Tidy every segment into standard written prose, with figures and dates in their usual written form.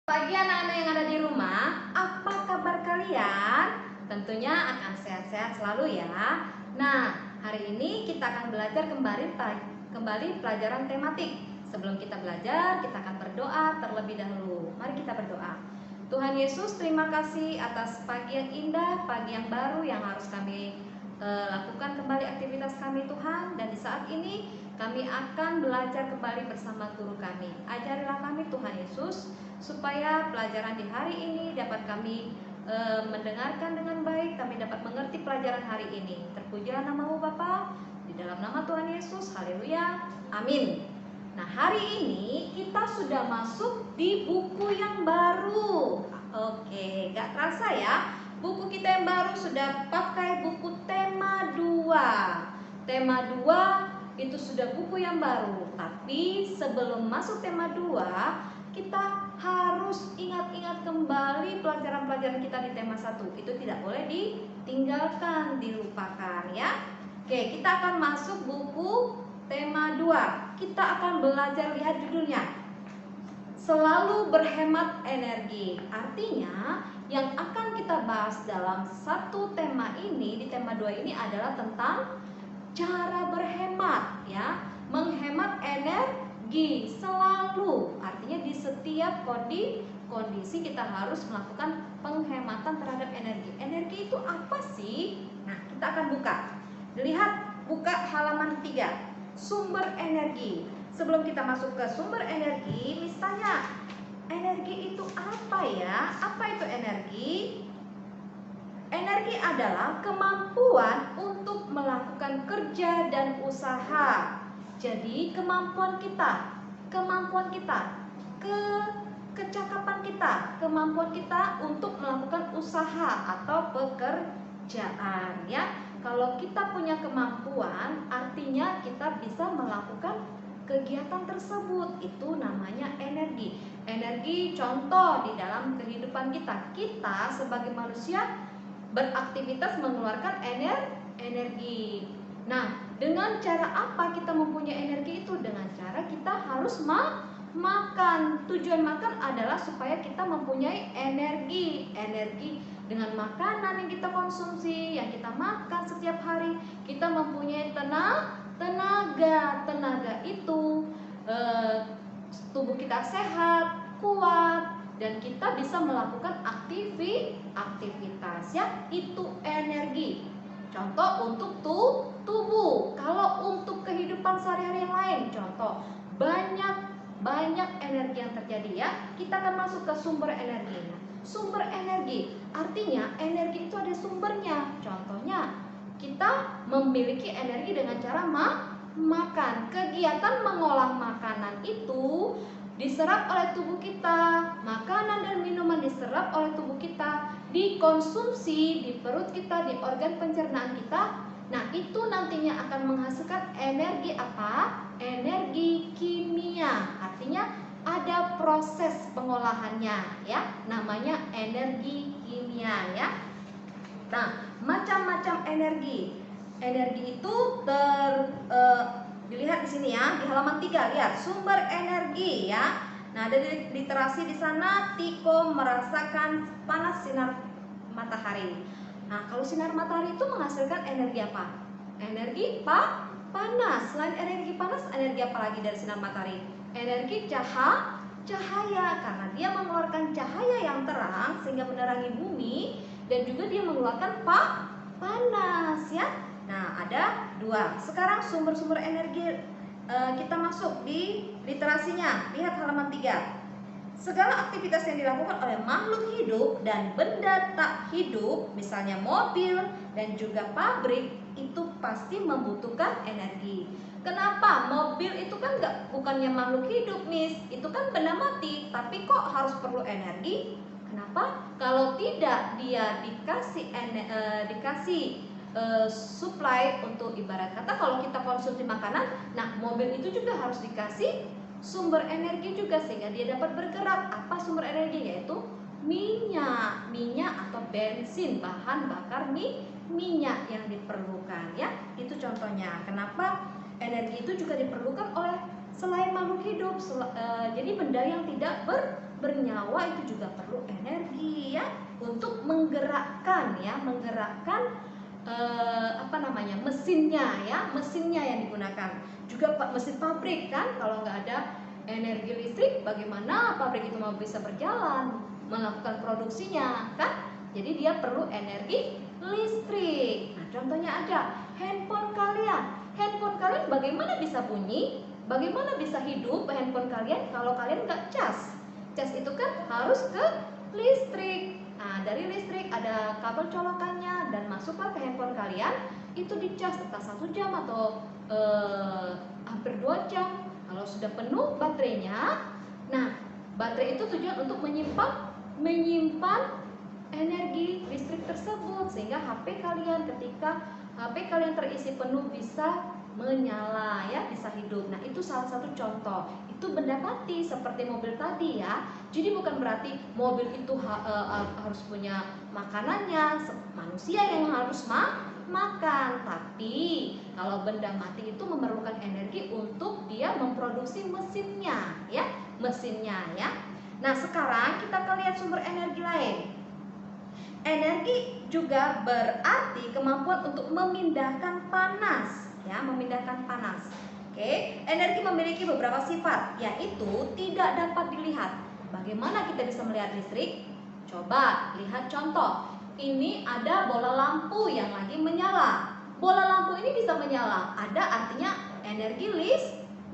Bagi anak-anak yang ada di rumah, apa kabar kalian? Tentunya akan sehat-sehat selalu ya. Nah, hari ini kita akan belajar kembali pelajaran tematik. Sebelum kita belajar, kita akan berdoa terlebih dahulu. Mari kita berdoa. Tuhan Yesus, terima kasih atas pagi yang indah, pagi yang baru yang harus kami lakukan kembali aktivitas kami Tuhan. Dan di saat ini kami akan belajar kembali bersama guru kami. Ajarilah kami Tuhan Yesus, supaya pelajaran di hari ini dapat kami mendengarkan dengan baik, kami dapat mengerti pelajaran hari ini. Terpujilah nama-Mu Bapa, di dalam nama Tuhan Yesus, haleluya, amin. Nah, hari ini kita sudah masuk di buku yang baru. Oke, gak terasa ya, buku kita yang baru sudah pakai buku tema 2. Tema 2 itu sudah buku yang baru. Tapi sebelum masuk tema 2, kita harus ingat-ingat kembali pelajaran-pelajaran kita di tema 1. Itu tidak boleh ditinggalkan, dilupakan ya. Oke, kita akan masuk buku tema 2. Kita akan belajar, lihat judulnya, selalu berhemat energi. Artinya yang akan kita bahas dalam satu tema ini, di tema 2 ini adalah tentang cara berhemat ya. Menghemat energi selalu, artinya di setiap kondisi kita harus melakukan penghematan terhadap energi. Energi itu apa sih? Nah, kita akan buka. Buka halaman 3, sumber energi. Sebelum kita masuk ke sumber energi, misalnya energi itu apa ya? Apa itu energi? Energi adalah kemampuan untuk melakukan kerja dan usaha. Jadi kemampuan kita, kecakapan kita, kemampuan kita untuk melakukan usaha atau pekerjaan ya. Kalau kita punya kemampuan, artinya kita bisa melakukan kegiatan tersebut. Itu namanya energi. Energi contoh di dalam kehidupan kita. Kita sebagai manusia beraktivitas mengeluarkan energi. Nah, dengan cara apa kita mempunyai energi itu? Dengan cara kita harus makan. Tujuan makan adalah supaya kita mempunyai energi. Energi dengan makanan yang kita konsumsi, yang kita makan setiap hari, kita mempunyai tenaga. Tenaga itu tubuh kita sehat, kuat, dan kita bisa melakukan aktivitas ya. Itu energi. Contoh untuk tubuh. Kalau untuk kehidupan sehari-hari yang lain, contoh banyak energi yang terjadi ya. Kita akan masuk ke sumber energinya. Sumber energi artinya energi itu ada sumbernya. Contohnya kita memiliki energi dengan cara makan. Kegiatan mengolah makanan itu diserap oleh tubuh kita. Makanan dan minuman diserap oleh tubuh kita, dikonsumsi di perut kita, di organ pencernaan kita. Nah, itu nantinya akan menghasilkan energi apa? Energi kimia. Artinya ada proses pengolahannya ya, namanya energi kimia ya. Nah, macam-macam energi. Energi itu dilihat di sini ya, di halaman 3, lihat sumber energi ya. Nah, ada literasi di sana. Tiko merasakan panas sinar matahari. Nah, kalau sinar matahari itu menghasilkan energi apa? Energi panas. Selain energi panas, energi apa lagi dari sinar matahari? Energi cahaya, karena dia mengeluarkan cahaya yang terang sehingga menerangi bumi, dan juga dia mengeluarkan panas ya. Nah, ada 2. Sekarang sumber-sumber energi kita masuk di literasinya. Lihat halaman 3. Segala aktivitas yang dilakukan oleh makhluk hidup dan benda tak hidup, misalnya mobil dan juga pabrik, itu pasti membutuhkan energi. Kenapa? Mobil itu kan bukannya makhluk hidup, Miss. Itu kan benda mati, tapi kok harus perlu energi? Kenapa? Kalau tidak dia dikasih supply untuk, ibarat kata kalau kita konsumsi makanan, nah mobil itu juga harus dikasih sumber energi juga sehingga dia dapat bergerak. Apa sumber energi? Yaitu minyak atau bensin, bahan bakar minyak yang diperlukan ya. Itu contohnya kenapa energi itu juga diperlukan oleh selain makhluk hidup. Jadi benda yang tidak bernyawa itu juga perlu energi ya untuk menggerakkan mesinnya yang digunakan. Juga mesin pabrik kan, kalau nggak ada energi listrik bagaimana pabrik itu mau bisa berjalan melakukan produksinya kan? Jadi dia perlu energi listrik. Nah, contohnya ada handphone kalian. Handphone kalian bagaimana bisa bunyi? Bagaimana bisa hidup handphone kalian kalau kalian nggak cas? Cas itu kan harus ke listrik. Nah, dari listrik ada kabel colokannya dan masuklah ke handphone kalian. Itu dicas entah 1 jam atau hampir 2 jam. Kalau sudah penuh baterainya, nah baterai itu tujuan untuk menyimpan energi listrik tersebut sehingga ketika HP kalian terisi penuh bisa menyala ya, bisa hidup. Nah, itu salah satu contoh. Itu benda mati seperti mobil tadi ya. Jadi bukan berarti mobil itu harus punya makanannya, manusia yang harus makan. Tapi kalau benda mati itu memerlukan energi untuk dia memproduksi mesinnya ya. Nah, sekarang kita akan lihat sumber energi lain. Energi juga berarti kemampuan untuk memindahkan panas ya, Oke, energi memiliki beberapa sifat, yaitu tidak dapat dilihat. Bagaimana kita bisa melihat listrik? Coba lihat contoh. Ini ada bola lampu yang lagi menyala. Bola lampu ini bisa menyala, ada artinya energi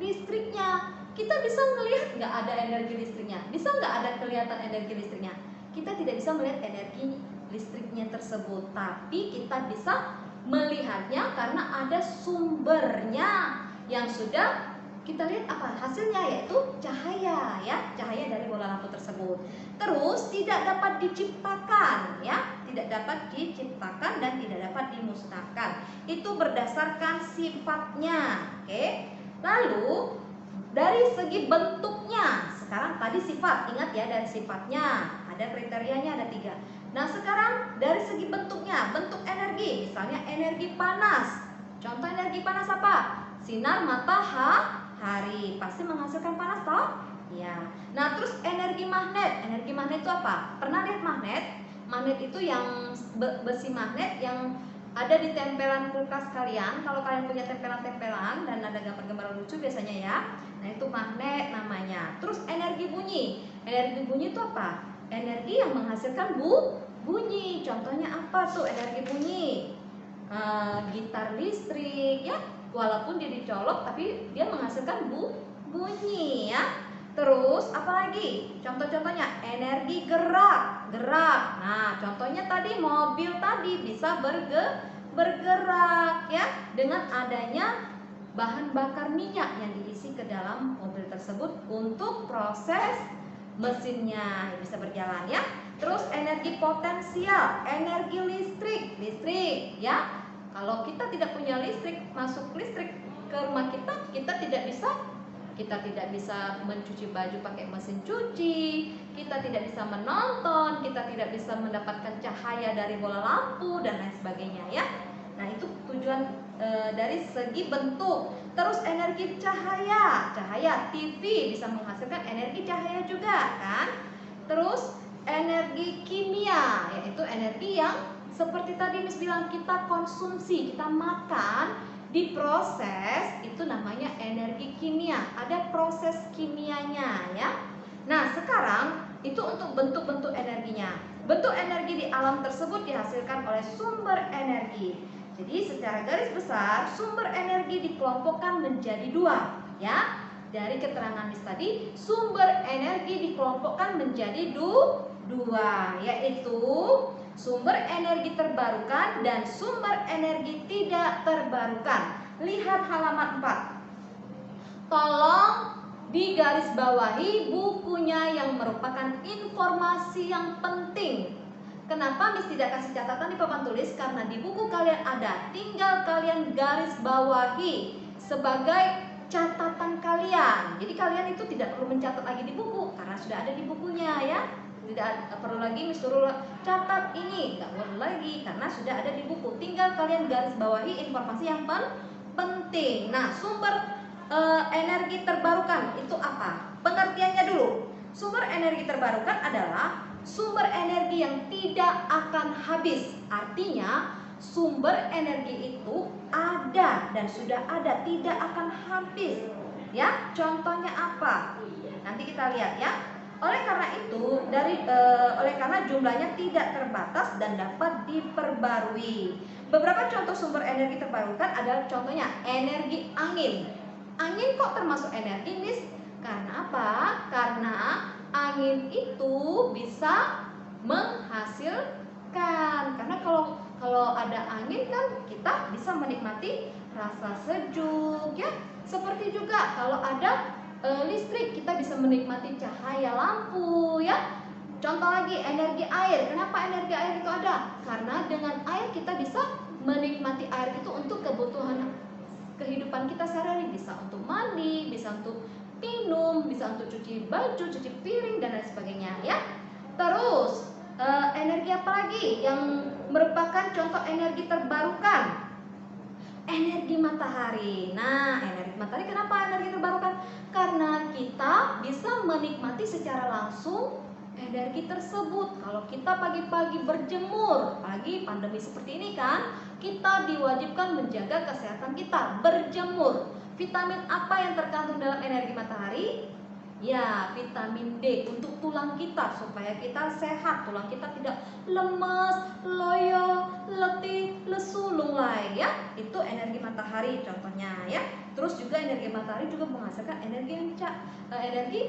listriknya. Kita bisa melihat nggak ada energi listriknya? Bisa nggak ada kelihatan energi listriknya? Kita tidak bisa melihat energi listriknya tersebut, tapi kita bisa melihatnya karena ada sumbernya yang sudah kita lihat apa hasilnya, yaitu cahaya ya, cahaya dari bola lampu tersebut. Terus tidak dapat diciptakan ya, tidak dapat diciptakan dan tidak dapat dimusnahkan. Itu berdasarkan sifatnya. Oke. Lalu dari segi bentuknya, sekarang tadi sifat, ingat ya, dari sifatnya ada kriterianya, ada 3. Nah, sekarang dari segi bentuknya, bentuk energi, misalnya energi panas. Contoh energi panas apa? Sinar matahari pasti menghasilkan panas toh? Ya. Nah, terus energi magnet. Energi magnet itu apa? Pernah lihat magnet? Magnet itu yang besi magnet yang ada di tempelan kulkas kalian. Kalau kalian punya tempelan-tempelan dan ada gambar-gambar lucu biasanya ya. Nah, itu magnet namanya. Terus energi bunyi. Energi bunyi itu apa? Energi yang menghasilkan bunyi. Contohnya apa tuh energi bunyi? Gitar listrik ya. Walaupun dia dicolok tapi dia menghasilkan bunyi ya. Terus apalagi? Contoh-contohnya energi gerak. Nah, contohnya tadi mobil tadi bisa bergerak ya dengan adanya bahan bakar minyak yang diisi ke dalam mobil tersebut untuk proses mesinnya bisa berjalan ya. Terus energi potensial, energi listrik ya. Kalau kita tidak punya listrik, masuk listrik ke rumah kita tidak bisa mencuci baju pakai mesin cuci, kita tidak bisa menonton, kita tidak bisa mendapatkan cahaya dari bola lampu dan lain sebagainya ya. Nah, itu tujuan dari segi bentuk. Terus energi cahaya TV bisa menghasilkan energi cahaya juga kan. Terus energi kimia, yaitu energi yang seperti tadi Miss bilang kita konsumsi, kita makan, diproses, itu namanya energi kimia. Ada proses kimianya ya. Nah, sekarang itu untuk bentuk-bentuk energinya. Bentuk energi di alam tersebut dihasilkan oleh sumber energi. Jadi secara garis besar sumber energi dikelompokkan menjadi 2 ya. Dari keterangan Miss tadi, sumber energi dikelompokkan menjadi 2, yaitu sumber energi terbarukan dan sumber energi tidak terbarukan. Lihat halaman 4. Tolong digarisbawahi bukunya yang merupakan informasi yang penting. Kenapa Miss tidak kasih catatan di papan tulis? Karena di buku kalian ada, tinggal kalian garis bawahi sebagai catatan kalian. Jadi kalian itu tidak perlu mencatat lagi di buku karena sudah ada di bukunya ya. Tidak perlu lagi Miss suruh catat ini, nggak perlu lagi karena sudah ada di buku. Tinggal kalian garis bawahi informasi yang penting. Nah, sumber energi terbarukan itu apa? Pengertiannya dulu. Sumber energi terbarukan adalah sumber energi yang tidak akan habis. Artinya sumber energi itu ada dan sudah ada, tidak akan habis. Ya, contohnya apa? Nanti kita lihat ya. Oleh karena jumlahnya tidak terbatas dan dapat diperbarui. Beberapa contoh sumber energi terbarukan adalah contohnya energi angin. Angin kok termasuk energi, Miss? Karena apa? Karena angin itu bisa menghasilkan. Karena kalau ada angin kan kita bisa menikmati rasa sejuk ya. Seperti juga kalau ada listrik kita bisa menikmati cahaya lampu ya. Contoh lagi energi air. Kenapa energi air itu ada? Karena dengan air kita bisa menikmati air itu untuk kebutuhan kehidupan kita sehari-hari, bisa untuk mandi, bisa untuk minum, bisa untuk cuci baju, cuci piring dan lain sebagainya ya. Terus energi apa lagi yang merupakan contoh energi terbarukan? Energi matahari. Nah, energi matahari kenapa energi terbarukan? Karena kita bisa menikmati secara langsung energi tersebut. Kalau kita pagi-pagi berjemur, pagi pandemi seperti ini kan, kita diwajibkan menjaga kesehatan kita, berjemur. Vitamin apa yang terkandung dalam energi matahari? Ya, vitamin D untuk tulang kita supaya kita sehat, tulang kita tidak lemas, loyo, letih, lesu, lunglai ya. Itu energi matahari contohnya ya. Terus juga energi matahari juga menghasilkan energi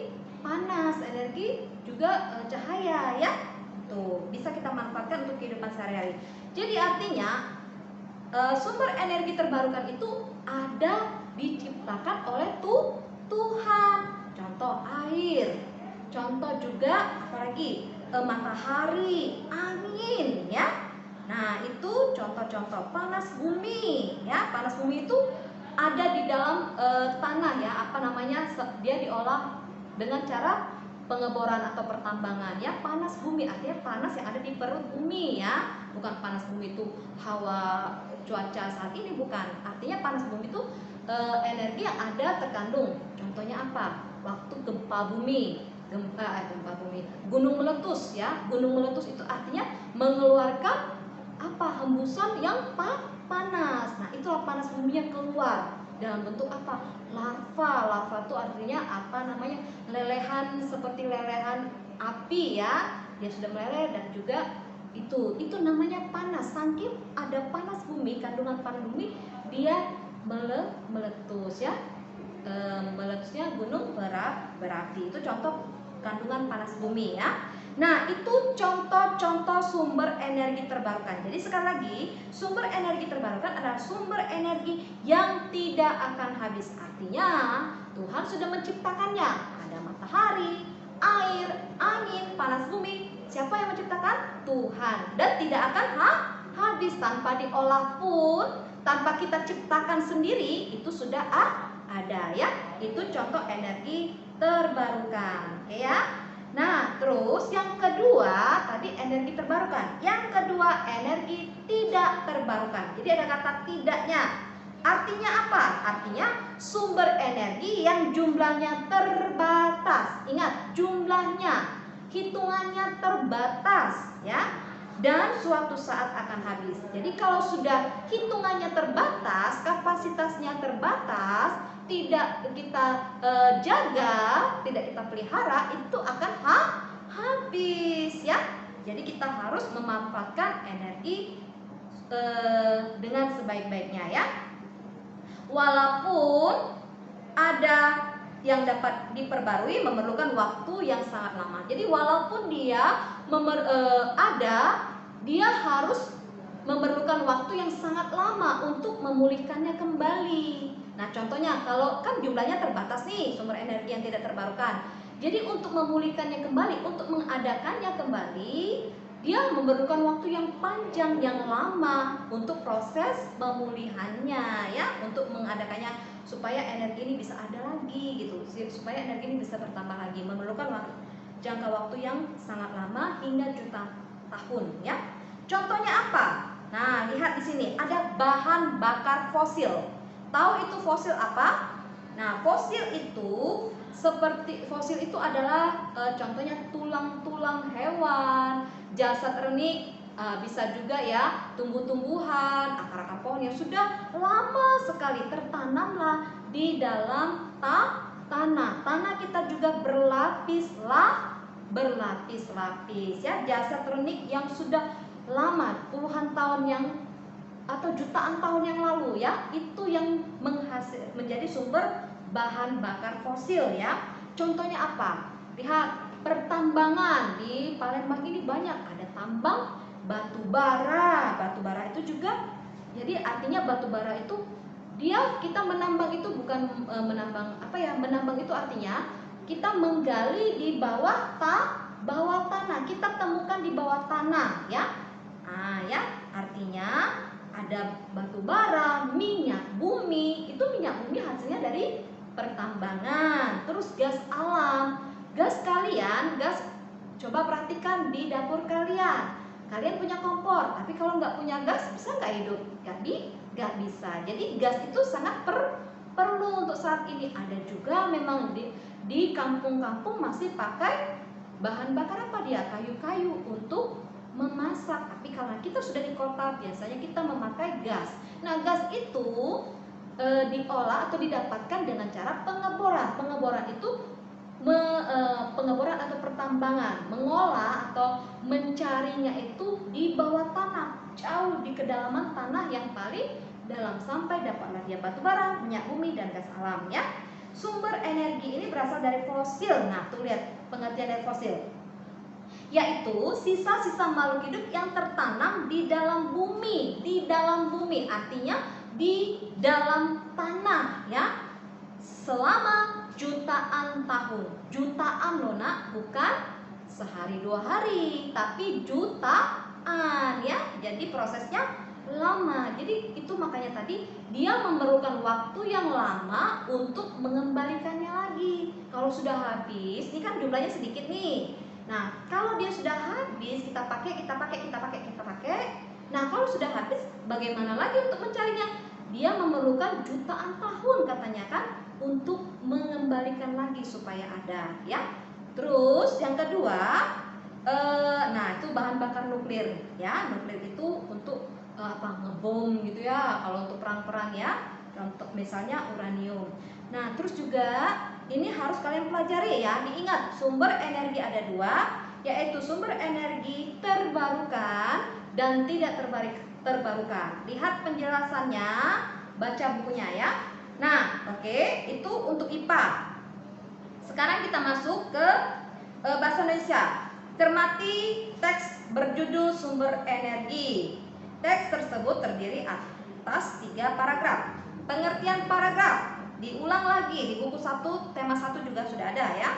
panas, energi juga cahaya ya. Tuh, bisa kita manfaatkan untuk kehidupan sehari-hari. Jadi artinya sumber energi terbarukan itu ada diciptakan oleh Tuhan. Contoh air, contoh juga apalagi matahari, angin ya. Nah itu contoh-contoh. Panas bumi ya, panas bumi itu ada di dalam tanah ya, apa namanya, dia diolah dengan cara pengeboran atau pertambangan ya. Panas bumi artinya panas yang ada di perut bumi ya, bukan panas bumi itu hawa cuaca saat ini, bukan. Artinya panas bumi itu energi yang ada terkandung. Contohnya apa? Waktu gempa bumi, gunung meletus ya. Gunung meletus itu artinya mengeluarkan apa? Hembusan yang panas. Nah, itulah panas bumi yang keluar dalam bentuk apa? Larva. Larva itu artinya apa namanya? Lelehan, seperti lelehan api ya. Dia sudah meleleh dan juga itu namanya panas. Saking ada panas bumi, kandungan panas bumi, dia meletus ya. Meletusnya gunung berapi. Itu contoh kandungan panas bumi ya. Nah, itu contoh-contoh sumber energi terbarukan. Jadi sekali lagi, sumber energi terbarukan adalah sumber energi yang tidak akan habis. Artinya, Tuhan sudah menciptakannya. Ada matahari, air, angin, panas bumi. Siapa yang menciptakan? Tuhan. Dan tidak akan habis, tanpa diolah pun, tanpa kita ciptakan sendiri, itu sudah ada ya. Itu contoh energi terbarukan. Oke ya. Nah, terus yang kedua tadi energi terbarukan. Yang kedua energi tidak terbarukan. Jadi ada kata tidaknya. Artinya apa? Artinya sumber energi yang jumlahnya terbatas. Ingat, jumlahnya, hitungannya terbatas ya. Dan suatu saat akan habis. Jadi kalau sudah hitungannya terbatas, kapasitasnya terbatas, tidak kita jaga, tidak kita pelihara, itu akan habis ya. Jadi kita harus memanfaatkan energi dengan sebaik-baiknya ya. Walaupun ada yang dapat diperbarui memerlukan waktu yang sangat lama. Jadi walaupun dia dia harus memerlukan waktu yang sangat lama untuk memulihkannya kembali. Nah, contohnya kalau kan jumlahnya terbatas nih sumber energi yang tidak terbarukan. Jadi untuk memulihkannya kembali, untuk mengadakannya kembali, dia memerlukan waktu yang panjang, yang lama untuk proses pemulihannya ya, untuk mengadakannya supaya energi ini bisa ada lagi gitu, supaya energi ini bisa bertambah lagi, memerlukan jangka waktu yang sangat lama hingga juta tahun ya. Contohnya apa? Nah, lihat di sini ada bahan bakar fosil. Tahu itu fosil apa? Nah, fosil itu adalah contohnya tulang-tulang hewan, jasad renik, bisa juga ya tumbuh-tumbuhan, akar-akar pohon yang sudah lama sekali tertanamlah di dalam tanah. Tanah kita juga berlapis-lapis ya, jasad renik yang sudah lama, puluhan tahun yang atau jutaan tahun yang lalu ya, itu yang menjadi sumber bahan bakar fosil ya. Contohnya apa? Lihat, pertambangan di Palembang ini banyak, ada tambang batu bara. Batu bara itu juga, jadi artinya batu bara itu kita menambang itu bukan menambang apa ya? Menambang itu artinya kita menggali di bawah tanah. Kita temukan di bawah tanah ya. Ya, artinya ada batu bara, minyak bumi. Itu minyak bumi hasilnya dari pertambangan. Terus gas alam. Coba perhatikan di dapur kalian. Kalian punya kompor, tapi kalau nggak punya gas bisa nggak hidup? Nggak bisa. Jadi gas itu sangat perlu untuk saat ini. Ada juga memang di kampung-kampung masih pakai bahan bakar apa dia? Kayu-kayu untuk memasak. Tapi karena kita sudah di kota, biasanya kita memakai gas. Nah, gas itu diolah atau didapatkan dengan cara pengeboran. Pengeboran atau pertambangan, mengolah atau mencarinya itu di bawah tanah, jauh di kedalaman tanah yang paling dalam, sampai dapatlah dia batu bara, minyak bumi, dan gas alam ya. Sumber energi ini berasal dari fosil. Nah, tuh lihat pengertian dari fosil, yaitu sisa-sisa makhluk hidup yang tertanam di dalam bumi. Di dalam bumi artinya di dalam tanah ya, selama jutaan tahun. Jutaan loh nak, bukan sehari dua hari, tapi jutaan ya. Jadi prosesnya lama. Jadi itu makanya tadi dia memerlukan waktu yang lama untuk mengembalikannya lagi. Kalau sudah habis, ini kan jumlahnya sedikit nih. Nah, kalau dia sudah habis, kita pakai. Nah, kalau sudah habis, bagaimana lagi untuk mencarinya? Dia memerlukan jutaan tahun katanya kan, untuk mengembalikan lagi supaya ada ya. Terus yang kedua, nah itu bahan bakar nuklir ya. Nuklir itu untuk ngebom gitu ya, kalau untuk perang-perang ya, untuk misalnya uranium. Nah, terus juga ini harus kalian pelajari ya. Diingat, sumber energi ada dua, yaitu sumber energi terbarukan dan tidak terbarukan. Lihat penjelasannya, baca bukunya ya. Nah, oke, itu untuk IPA. Sekarang kita masuk ke bahasa Indonesia. Cermati teks berjudul sumber energi. Teks tersebut terdiri atas 3 paragraf. Pengertian paragraf diulang lagi di buku 1, tema 1 juga sudah ada ya.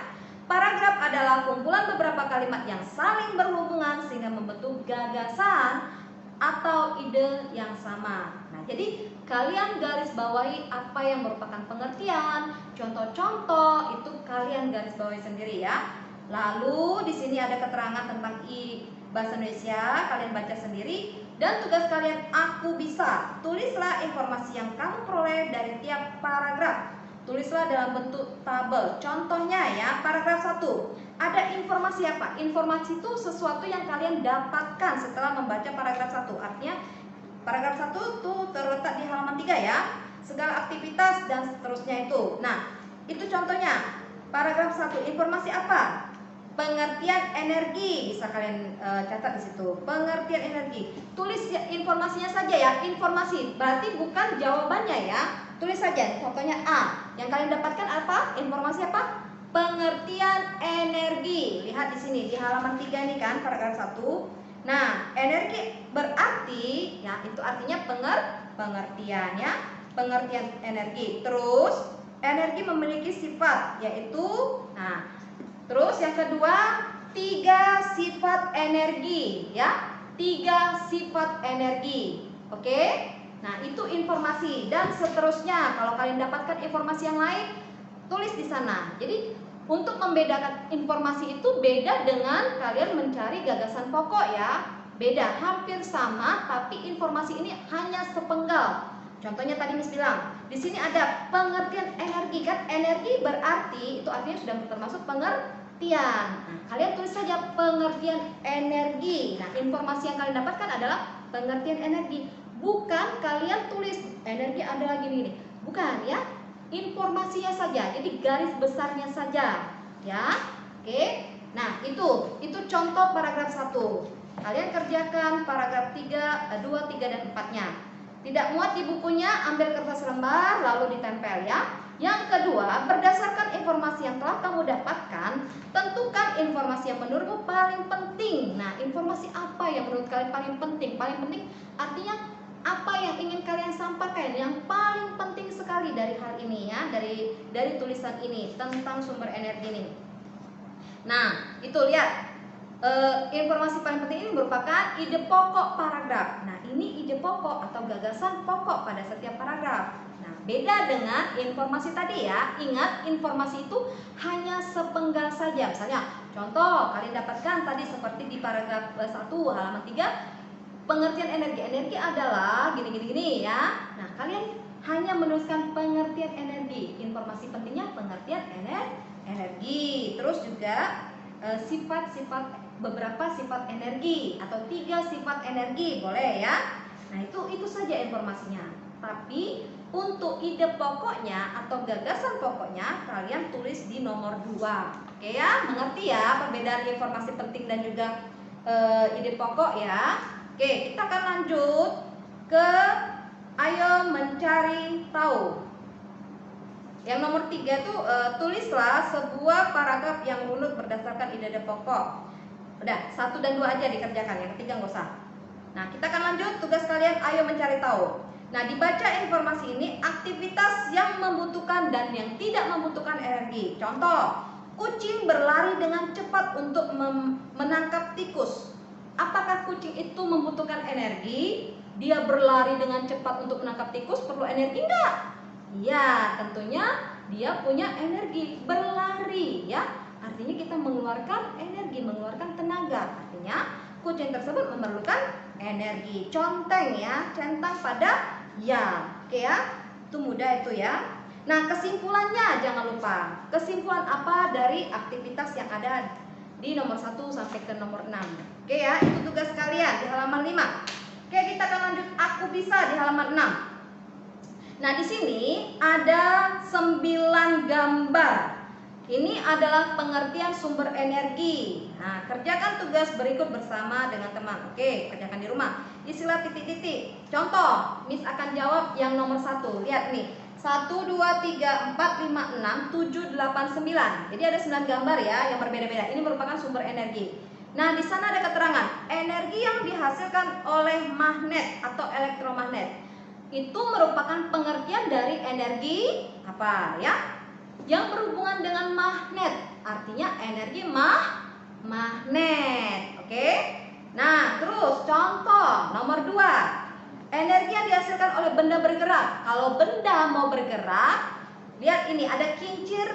Paragraf adalah kumpulan beberapa kalimat yang saling berhubungan sehingga membentuk gagasan atau ide yang sama. Nah, jadi kalian garis bawahi apa yang merupakan pengertian, contoh-contoh itu kalian garis bawahi sendiri ya. Lalu di sini ada keterangan tentang bahasa Indonesia, kalian baca sendiri. Dan tugas kalian aku bisa. Tulislah informasi yang kamu peroleh dari tiap paragraf. Tulislah dalam bentuk tabel. Contohnya ya, paragraf 1. Ada informasi apa? Informasi itu sesuatu yang kalian dapatkan setelah membaca paragraf 1. Artinya paragraf 1 tuh terletak di halaman 3 ya. Segala aktivitas dan seterusnya itu. Nah, itu contohnya. Paragraf 1, informasi apa? Pengertian energi, bisa kalian catat di situ. Pengertian energi. Tulis informasinya saja ya, informasi. Berarti bukan jawabannya ya. Tulis saja. Contohnya A. Yang kalian dapatkan apa? Informasi apa? Pengertian energi. Lihat di sini di halaman 3 nih kan, paragraf 1. Nah, energi berarti ya, itu artinya pengertian ya. Pengertian energi. Terus energi memiliki sifat, yaitu terus yang kedua, 3 sifat energi ya. 3 sifat energi. Oke? Nah, itu informasi dan seterusnya. Kalau kalian dapatkan informasi yang lain, tulis di sana. Jadi, untuk membedakan informasi itu beda dengan kalian mencari gagasan pokok ya. Beda, hampir sama, tapi informasi ini hanya sepenggal. Contohnya tadi Miss bilang, di sini ada pengertian energi kan? Energi berarti itu artinya sudah termasuk pengertian. Nah, kalian tulis saja pengertian energi. Nah, informasi yang kalian dapatkan adalah pengertian energi. Bukan kalian tulis energi adalah gini-gini. Bukan ya. Informasinya saja. Jadi garis besarnya saja. Ya. Oke. Nah, itu contoh paragraf 1. Kalian kerjakan paragraf 3, 2, 3 dan 4-nya. Tidak muat di bukunya, ambil kertas lembar lalu ditempel ya. Yang kedua, berdasarkan informasi yang telah kamu dapatkan, tentukan informasi yang menurutmu paling penting. Nah, informasi apa yang menurut kalian paling penting? Paling penting artinya apa yang ingin kalian sampaikan yang paling penting sekali dari hal ini ya, dari tulisan ini tentang sumber energi ini. Nah, itu lihat. Informasi paling penting ini merupakan ide pokok paragraf. Nah, ini ide pokok atau gagasan pokok pada setiap paragraf. Nah, beda dengan informasi tadi ya. Ingat, informasi itu hanya sepenggal saja. Misalnya, contoh kalian dapatkan tadi seperti di paragraf 1 halaman 3, pengertian energi. Energi adalah gini ya. Nah, kalian hanya menuliskan pengertian energi. Informasi pentingnya pengertian energi. Terus juga beberapa sifat energi atau 3 sifat energi boleh ya. Nah, itu saja informasinya. Tapi untuk ide pokoknya atau gagasan pokoknya kalian tulis di nomor 2. Oke ya, mengerti ya perbedaan informasi penting dan juga ide pokok ya. Oke, kita akan lanjut ke ayo mencari tahu. Yang nomor 3 itu tulislah sebuah paragraf yang runut berdasarkan ide pokok. Udah, 1 dan 2 aja dikerjakan, yang ketiga nggak usah. Nah, kita akan lanjut tugas kalian, ayo mencari tahu. Nah, dibaca informasi ini aktivitas yang membutuhkan dan yang tidak membutuhkan energi. Contoh, kucing berlari dengan cepat untuk menangkap tikus. Apakah kucing itu membutuhkan energi? Dia berlari dengan cepat untuk menangkap tikus, perlu energi enggak? Iya, tentunya dia punya energi berlari ya. Artinya kita mengeluarkan energi, mengeluarkan tenaga. Artinya kucing tersebut memerlukan energi. Conteng ya, centang pada ya. Oke ya, itu mudah itu ya. Nah, kesimpulannya jangan lupa. Kesimpulan apa dari aktivitas yang ada di nomor 1 sampai ke nomor 6. Oke ya, itu tugas kalian di halaman 5. Oke, kita akan lanjut aku bisa di halaman 6. Nah, di sini ada 9 gambar. Ini adalah pengertian sumber energi. Nah, kerjakan tugas berikut bersama dengan teman. Oke, kerjakan di rumah. Isilah titik-titik. Contoh, Miss akan jawab yang nomor 1. Lihat nih. 1, 2, 3, 4, 5, 6, 7, 8, 9. Jadi ada 9 gambar ya yang berbeda-beda. Ini merupakan sumber energi. Nah, di sana ada keterangan energi yang dihasilkan oleh magnet atau elektromagnet. Itu merupakan pengertian dari energi apa ya? Yang berhubungan dengan magnet, artinya energi magnet. Oke. Nah, terus contoh nomor 2. Energi yang dihasilkan oleh benda bergerak. Kalau benda mau bergerak, lihat ini ada kincir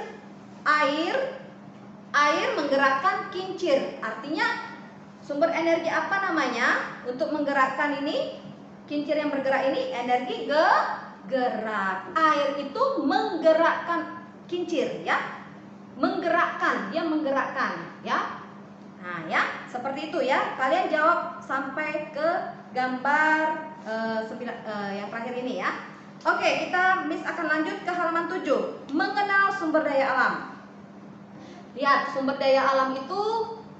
air. Air menggerakkan kincir. Artinya sumber energi apa namanya untuk menggerakkan ini? Kincir yang bergerak ini energi gerak. Air itu menggerakkan kincir ya, menggerakkan, dia menggerakkan ya. Nah ya, seperti itu ya. Kalian jawab sampai ke gambar yang terakhir ini ya. Oke, kita Miss akan lanjut ke halaman 7. Mengenal sumber daya alam. Lihat, sumber daya alam itu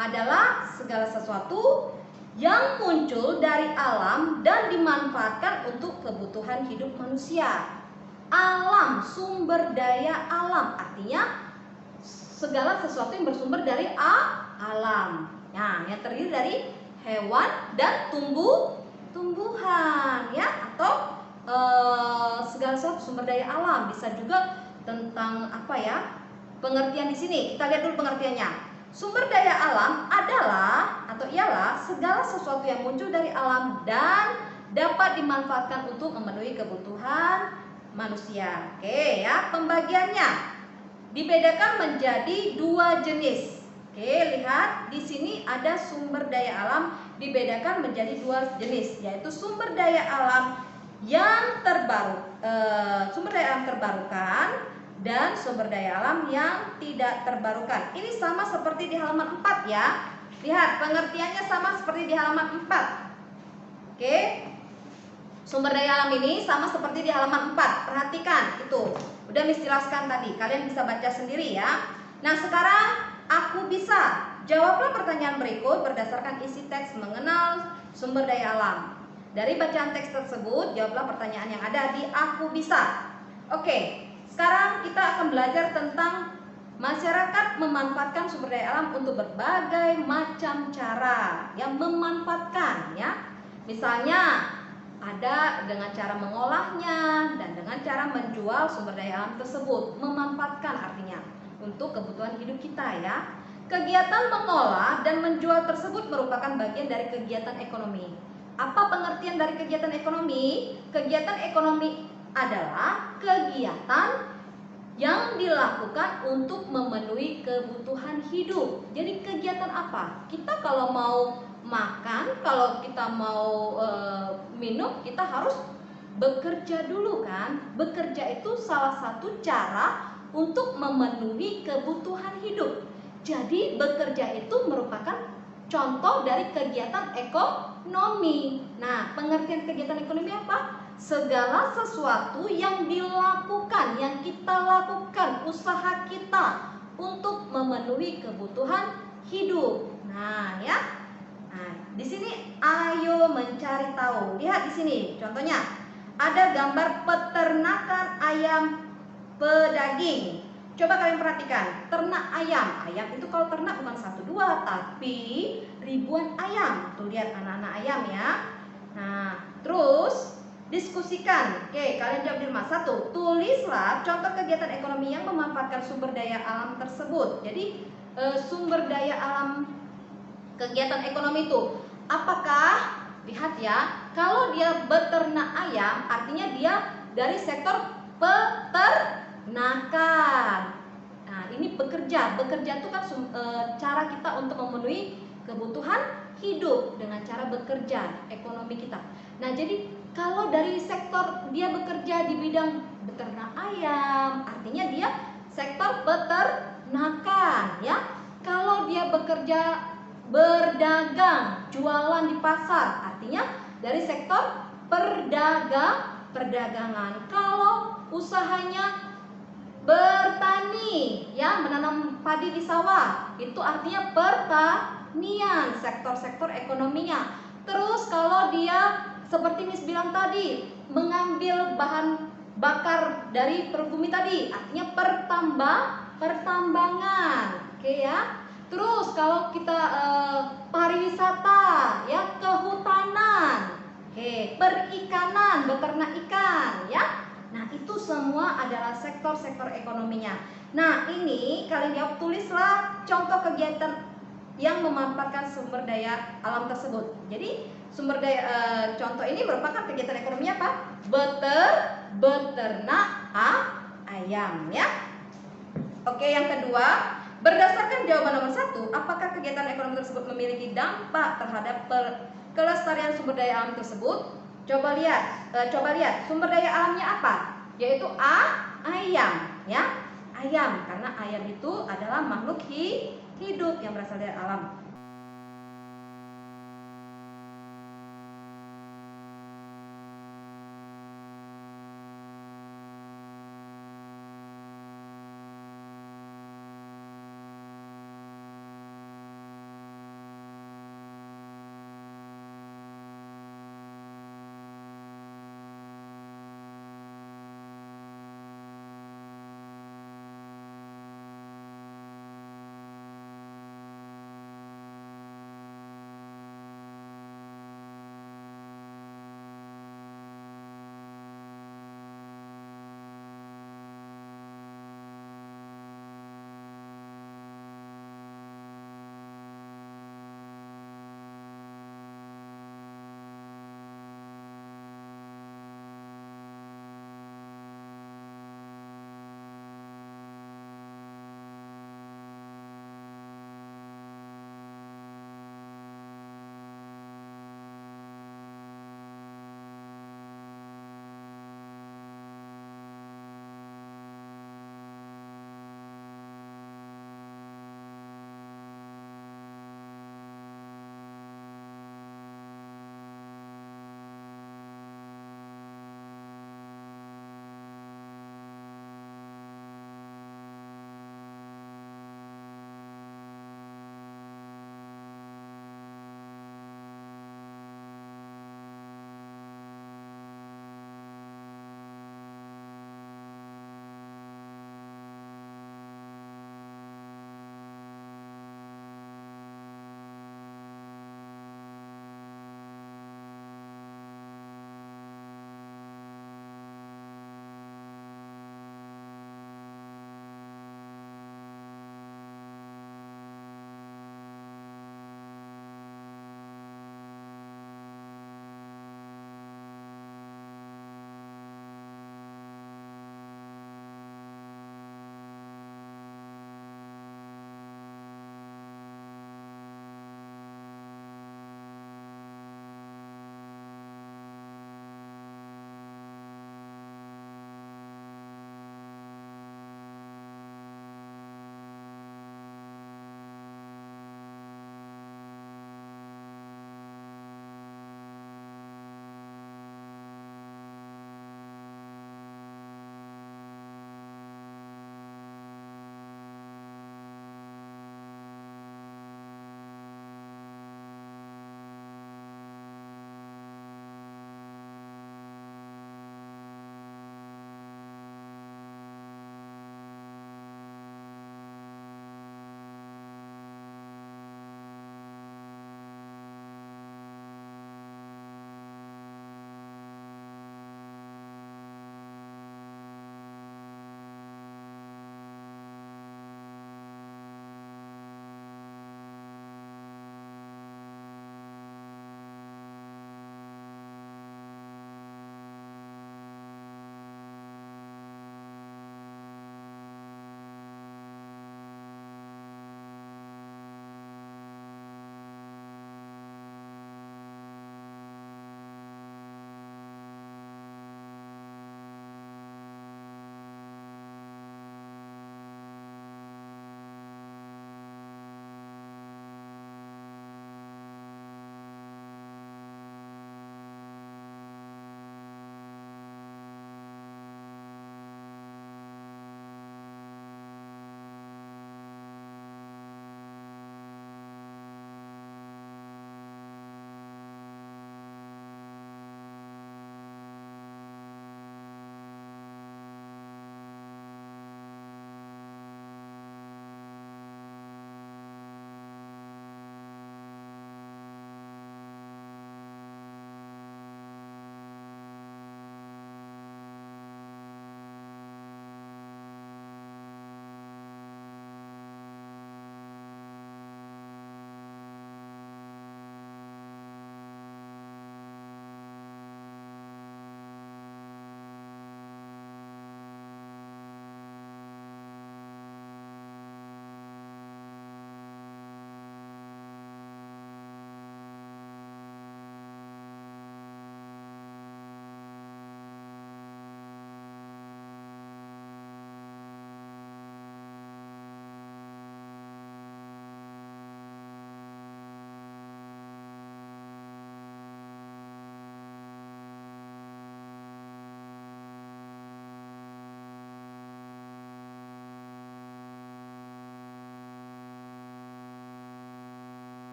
adalah segala sesuatu yang muncul dari alam dan dimanfaatkan untuk kebutuhan hidup manusia. Alam, sumber daya alam, artinya segala sesuatu yang bersumber dari alam. Nah, yang terdiri dari hewan dan tumbuhan, ya, atau segala sesuatu sumber daya alam. Bisa juga tentang apa ya? Pengertian di sini. Kita lihat dulu pengertiannya. Sumber daya alam adalah atau ialah segala sesuatu yang muncul dari alam dan dapat dimanfaatkan untuk memenuhi kebutuhan manusia. Oke ya, pembagiannya dibedakan menjadi 2 jenis. Oke, lihat di sini ada sumber daya alam dibedakan menjadi 2 jenis, yaitu sumber daya alam yang sumber daya alam terbarukan dan sumber daya alam yang tidak terbarukan. Ini sama seperti di halaman 4 ya. Lihat, pengertiannya sama seperti di halaman 4. Oke. Sumber daya alam ini sama seperti di halaman 4. Perhatikan, itu udah Miss jelaskan tadi. Kalian bisa baca sendiri ya. Nah, sekarang aku bisa. Jawablah pertanyaan berikut berdasarkan isi teks mengenal sumber daya alam. Dari bacaan teks tersebut, jawablah pertanyaan yang ada di aku bisa. Oke, sekarang kita akan belajar tentang masyarakat memanfaatkan sumber daya alam untuk berbagai macam cara yang memanfaatkan ya. Misalnya ada dengan cara mengolahnya dan dengan cara menjual sumber daya alam tersebut. Memanfaatkan artinya untuk kebutuhan hidup kita ya. Kegiatan mengolah dan menjual tersebut merupakan bagian dari kegiatan ekonomi. Apa pengertian dari kegiatan ekonomi? Kegiatan ekonomi adalah kegiatan yang dilakukan untuk memenuhi kebutuhan hidup. Jadi kegiatan apa? Kita kalau mau makan, kalau kita mau minum, kita harus bekerja dulu kan? Bekerja itu salah satu cara untuk memenuhi kebutuhan hidup. Jadi bekerja itu merupakan contoh dari kegiatan ekonomi. Nah, pengertian kegiatan ekonomi apa? Segala sesuatu yang dilakukan, yang kita lakukan, usaha kita untuk memenuhi kebutuhan hidup. Nah, ya. Nah, di sini ayo mencari tahu. Lihat di sini, contohnya ada gambar peternakan ayam pedaging. Coba kalian perhatikan, ternak ayam. Ayam itu kalau ternak bukan 1-2, tapi ribuan ayam. Tuh lihat anak-anak ayam ya. Nah, terus diskusikan. Oke, kalian jawab di rumah. 1. Tulislah contoh kegiatan ekonomi yang memanfaatkan sumber daya alam tersebut. Jadi sumber daya alam kegiatan ekonomi itu apakah? Lihat ya, kalau dia beternak ayam, artinya dia dari sektor peternakan. Nah, ini bekerja. Bekerja itu kan cara kita untuk memenuhi kebutuhan hidup dengan cara bekerja, ekonomi kita. Nah, jadi kalau dari sektor dia bekerja di bidang beternak ayam, artinya dia sektor peternakan ya. Kalau dia bekerja berdagang, jualan di pasar, artinya dari sektor perdagangan. Kalau usahanya bertani ya, menanam padi di sawah, itu artinya pertanian, sektor-sektor ekonominya. Terus kalau dia seperti Miss bilang tadi, mengambil bahan bakar dari perut bumi tadi, artinya pertambangan. Oke ya. Terus kalau kita pariwisata ya, kehutanan. Oke, perikanan, beternak ikan ya. Nah, itu semua adalah sektor-sektor ekonominya. Nah, ini kalian jawab, tulislah contoh kegiatan yang memanfaatkan sumber daya alam tersebut. Jadi, sumber daya contoh ini merupakan kegiatan ekonomi apa? Beternak ayam ya. Oke, yang kedua, berdasarkan jawaban nomor 1, apakah kegiatan ekonomi tersebut memiliki dampak terhadap kelestarian sumber daya alam tersebut? Coba lihat sumber daya alamnya apa? Yaitu ayam, ya. Ayam, karena ayam itu adalah makhluk hidup yang berasal dari alam.